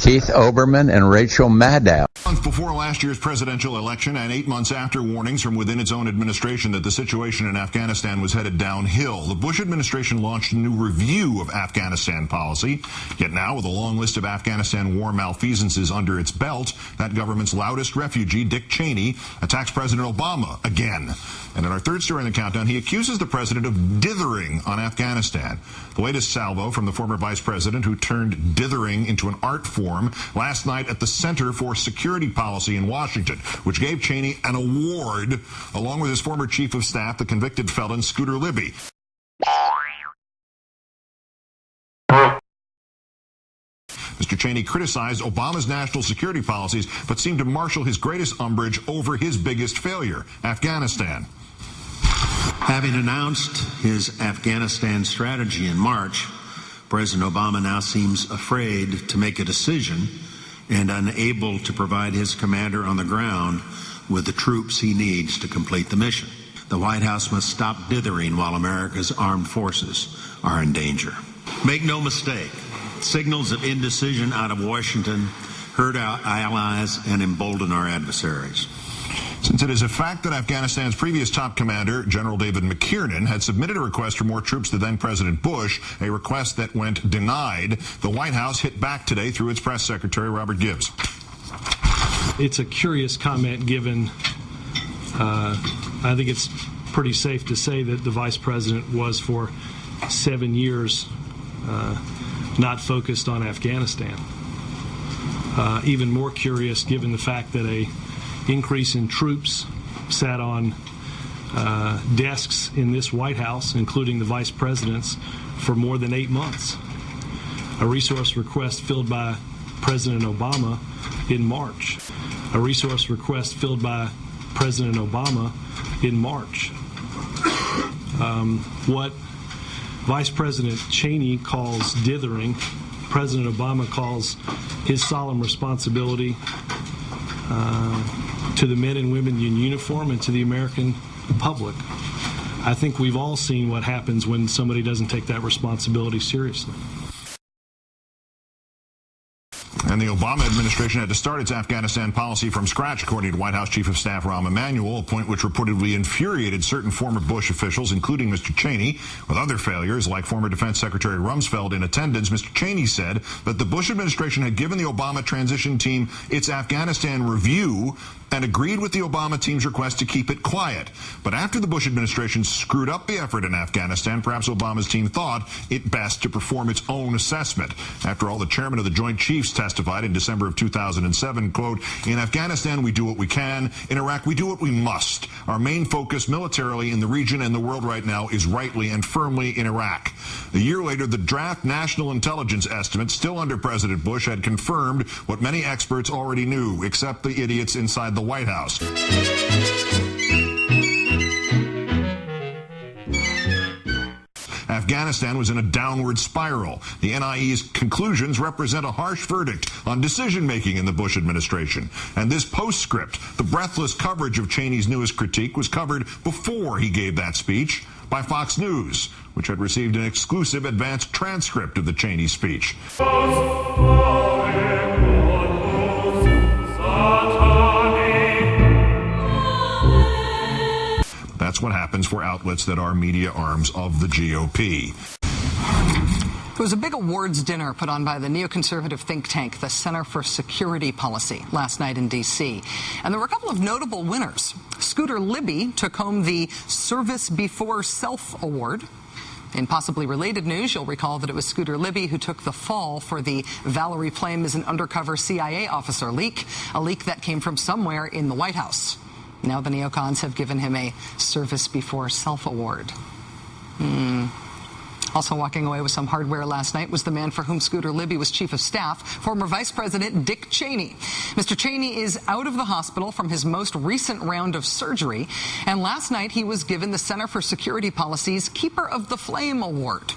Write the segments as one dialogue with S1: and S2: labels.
S1: Keith Olbermann and Rachel Maddow.
S2: A month before last year's presidential election and 8 months after warnings from within its own administration that the situation in Afghanistan was headed downhill, the Bush administration launched a new review of Afghanistan policy. Yet now, with a long list of Afghanistan war malfeasances under its belt, that government's loudest refugee, Dick Cheney, attacks President Obama again. And in our third story in the countdown, he accuses the president of dithering on Afghanistan. The latest salvo from the former vice president, who turned dithering into an art form last night at the Center for Security Policy in Washington, which gave Cheney an award along with his former chief of staff, the convicted felon Scooter Libby. Mr. Cheney criticized Obama's national security policies, but seemed to marshal his greatest umbrage over his biggest failure, Afghanistan.
S3: Having announced his Afghanistan strategy in March, President Obama now seems afraid to make a decision and unable to provide his commander on the ground with the troops he needs to complete the mission. The White House must stop dithering while America's armed forces are in danger. Make no mistake, signals of indecision out of Washington hurt our allies and embolden our adversaries.
S2: Since it is a fact that Afghanistan's previous top commander, General David McKiernan, had submitted a request for more troops to then-President Bush, a request that went denied, the White House hit back today through its press secretary, Robert Gibbs.
S4: It's a curious comment given, I think it's pretty safe to say that the vice president was for 7 years not focused on Afghanistan. Even more curious given the fact that a increase in troops sat on desks in this White House, including the vice president's, for more than 8 months. A resource request filled by President Obama in March. A resource request filled by President Obama in March. What Vice President Cheney calls dithering, President Obama calls his solemn responsibility to the men and women in uniform and to the American public. I think we've all seen what happens when somebody doesn't take that responsibility seriously.
S2: And the Obama administration had to start its Afghanistan policy from scratch, according to White House Chief of Staff Rahm Emanuel, a point which reportedly infuriated certain former Bush officials, including Mr. Cheney. With other failures, like former Defense Secretary Rumsfeld in attendance, Mr. Cheney said that the Bush administration had given the Obama transition team its Afghanistan review and agreed with the Obama team's request to keep it quiet. But after the Bush administration screwed up the effort in Afghanistan, perhaps Obama's team thought it best to perform its own assessment. After all, the chairman of the Joint Chiefs testified in December of 2007, quote, "In Afghanistan, we do what we can. In Iraq, we do what we must. Our main focus militarily in the region and the world right now is rightly and firmly in Iraq." A year later, the draft national intelligence estimate, still under President Bush, had confirmed what many experts already knew, except the idiots inside the White House. Afghanistan was in a downward spiral. The NIE's conclusions represent a harsh verdict on decision-making in the Bush administration. And this postscript, the breathless coverage of Cheney's newest critique, was covered before he gave that speech by Fox News, which had received an exclusive advanced transcript of the Cheney speech. That's what happens for outlets that are media arms of the GOP.
S5: It was a big awards dinner put on by the neoconservative think tank, the Center for Security Policy, last night in D.C. And there were a couple of notable winners. Scooter Libby took home the Service Before Self Award. In possibly related news, you'll recall that it was Scooter Libby who took the fall for the Valerie Plame is an undercover CIA officer leak, a leak that came from somewhere in the White House. Now the neocons have given him a Service Before Self Award. Also walking away with some hardware last night was the man for whom Scooter Libby was chief of staff, former Vice President Dick Cheney. Mr. Cheney is out of the hospital from his most recent round of surgery, and last night he was given the Center for Security Policy's Keeper of the Flame Award.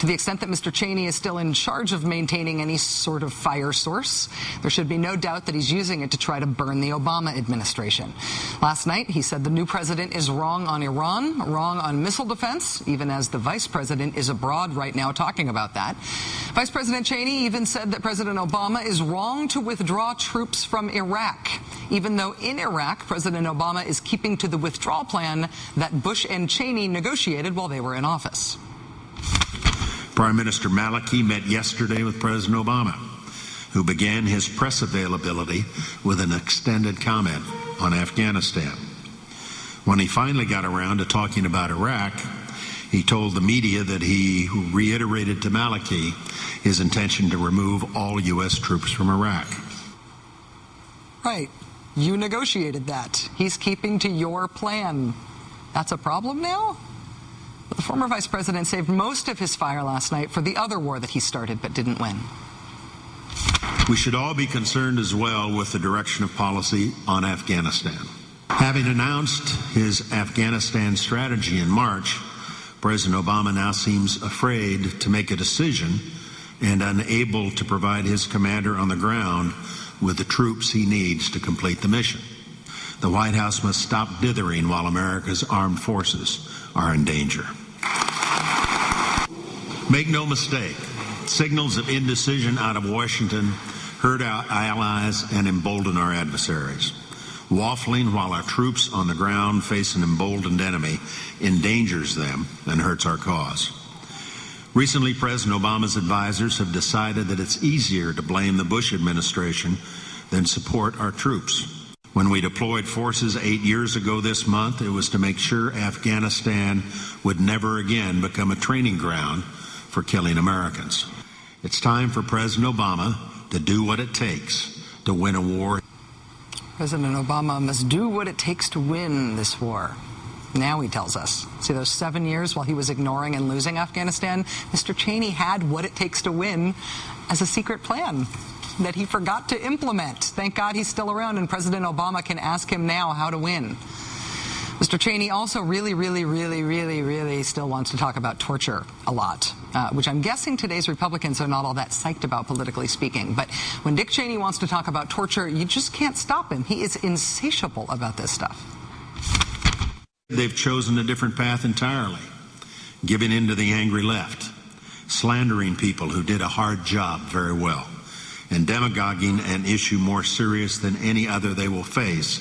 S5: To the extent that Mr. Cheney is still in charge of maintaining any sort of fire source, there should be no doubt that he's using it to try to burn the Obama administration. Last night, he said the new president is wrong on Iran, wrong on missile defense, even as the vice president is abroad right now talking about that. Vice President Cheney even said that President Obama is wrong to withdraw troops from Iraq, even though in Iraq, President Obama is keeping to the withdrawal plan that Bush and Cheney negotiated while they were in office.
S3: Prime Minister Maliki met yesterday with President Obama, who began his press availability with an extended comment on Afghanistan. When he finally got around to talking about Iraq, he told the media that he reiterated to Maliki his intention to remove all U.S. troops from Iraq.
S5: Right. You negotiated that. He's keeping to your plan. That's a problem now? The former vice president saved most of his fire last night for the other war that he started but didn't win.
S3: We should all be concerned as well with the direction of policy on Afghanistan. Having announced his Afghanistan strategy in March, President Obama now seems afraid to make a decision and unable to provide his commander on the ground with the troops he needs to complete the mission. The White House must stop dithering while America's armed forces are in danger. Make no mistake, signals of indecision out of Washington hurt our allies and embolden our adversaries. Waffling while our troops on the ground face an emboldened enemy endangers them and hurts our cause. Recently, President Obama's advisors have decided that it's easier to blame the Bush administration than support our troops. When we deployed forces 8 years ago this month, it was to make sure Afghanistan would never again become a training ground for killing Americans. It's time for President Obama to do what it takes to win a war.
S5: President Obama must do what it takes to win this war. Now he tells us. See, those 7 years while he was ignoring and losing Afghanistan, Mr. Cheney had what it takes to win as a secret plan that he forgot to implement. Thank God he's still around and President Obama can ask him now how to win. Mr. Cheney also really still wants to talk about torture a lot, which I'm guessing today's Republicans are not all that psyched about, politically speaking. But when Dick Cheney wants to talk about torture, you just can't stop him. He is insatiable about this stuff.
S3: They've chosen a different path entirely, giving in to the angry left, slandering people who did a hard job very well, and demagoguing an issue more serious than any other they will face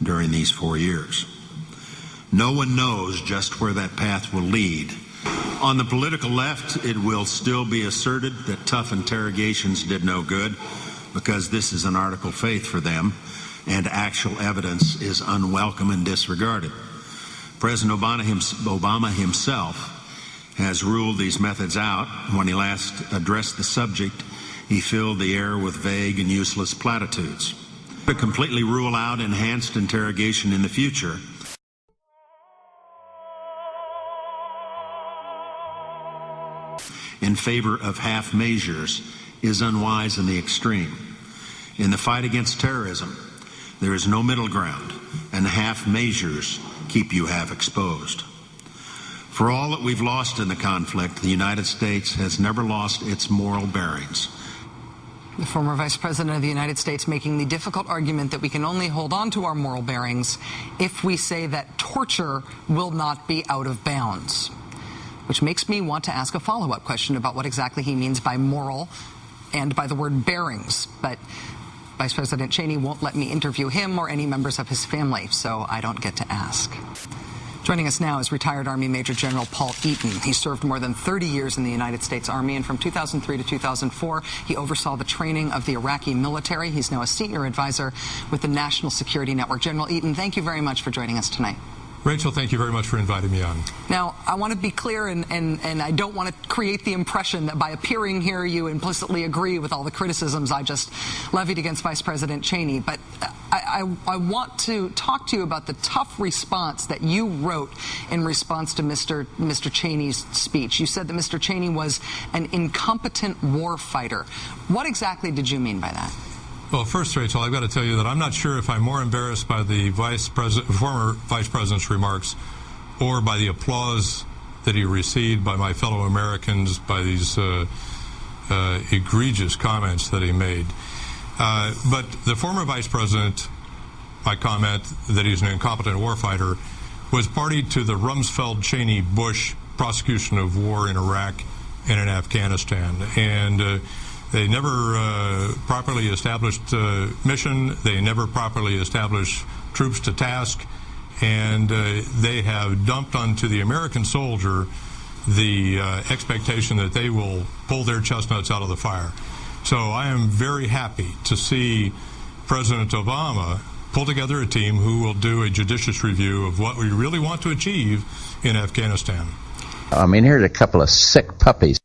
S3: during these 4 years. No one knows just where that path will lead. On the political left, it will still be asserted that tough interrogations did no good because this is an article of faith for them, and actual evidence is unwelcome and disregarded. President Obama himself has ruled these methods out. When he last addressed the subject, he filled the air with vague and useless platitudes. To completely rule out enhanced interrogation in the future, in favor of half measures is unwise in the extreme. In the fight against terrorism, there is no middle ground, and half measures keep you half exposed. For all that we've lost in the conflict, the United States has never lost its moral bearings.
S5: The former Vice President of the United States making the difficult argument that we can only hold on to our moral bearings if we say that torture will not be out of bounds. Which makes me want to ask a follow-up question about what exactly he means by moral and by the word bearings. But Vice President Cheney won't let me interview him or any members of his family, so I don't get to ask. Joining us now is retired Army Major General Paul Eaton. He served more than 30 years in the United States Army, and from 2003 to 2004, he oversaw the training of the Iraqi military. He's now a senior advisor with the National Security Network. General Eaton, thank you very much for joining us tonight.
S6: Rachel, thank you very much for inviting me on.
S5: Now, I want to be clear, and I don't want to create the impression that by appearing here you implicitly agree with all the criticisms I just levied against Vice President Cheney. But I want to talk to you about the tough response that you wrote in response to Mr. Cheney's speech. You said that Mr. Cheney was an incompetent war fighter. What exactly did you mean by that?
S6: Well, first, Rachel, I've got to tell you that I'm not sure if I'm more embarrassed by the former Vice President's remarks or by the applause that he received by my fellow Americans by these egregious comments that he made. But the former vice president, my comment that he's an incompetent warfighter, was party to the Rumsfeld-Cheney-Bush prosecution of war in Iraq and in Afghanistan. And they never properly established mission. They never properly established troops to task. And they have dumped onto the American soldier the expectation that they will pull their chestnuts out of the fire. So I am very happy to see President Obama pull together a team who will do a judicious review of what we really want to achieve in Afghanistan.
S1: I mean, here's a couple of sick puppies.